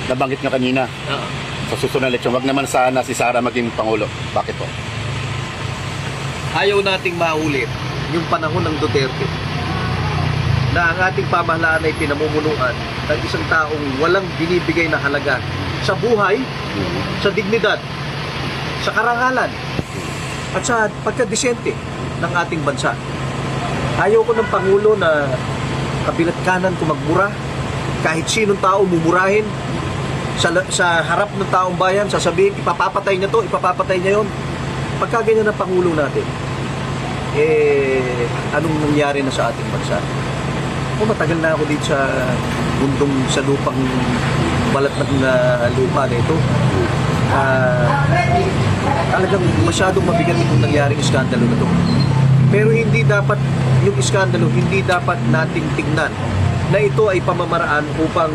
nabanggit nyo kanina. Sa susunod na eleksyon, wag naman sana si Sara maging Pangulo. Bakit po? Ayaw nating maulit yung panahon ng Duterte na ang ating pamahalaan ay pinamumunuan ng isang taong walang binibigay na halaga sa buhay, sa dignidad, sa karangalan, at sa pagkadesente ng ating bansa. Ayaw ko ng Pangulo na kabilat kanan ko magmura, kahit sinong tao mumurahin, sa harap ng taong bayan, sasabihin, ipapapatay niya to, ipapapatay niya yon. Pagka ganyan ang Pangulo natin, anong nangyari na sa ating bansa? Matagal na ako dito sa mundong, sa lupang balat na lupa na ito. Talagang masyadong mabigat itong nangyaring iskandalo na ito. Pero hindi dapat, yung iskandalo, hindi dapat nating tignan na ito ay pamamaraan upang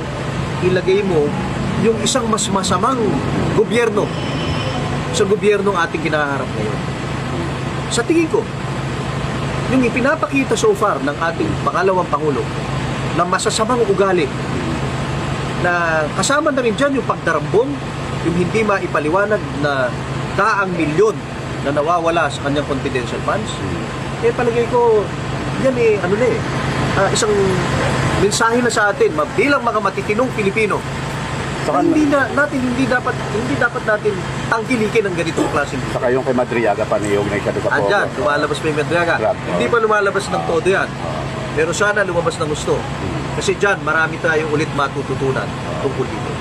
ilagay mo yung isang mas masamang gobyerno sa gobyernong ating kinaharap ngayon. Sa tingin ko, yung ipinapakita so far ng ating pangalawang Pangulo na masasamang ugali, na kasama na rin dyan yung pagdarambong, yung hindi maipaliwanag na daang milyon na nawawala sa kanyang confidential funds, palagay ko, yan isang mensahe na sa atin, bilang mga matitinong Pilipino, hindi dapat natin tangkilikin ang ganitong klase. Saka yung kay Madriaga pa niyugnay siya doon sa po. Andyan, lumalabas pa yung Madriaga. Hindi pa lumalabas ng todo yan. Pero sana lumabas ng gusto. Kasi dyan, marami tayong ulit matututunan tungkol dito.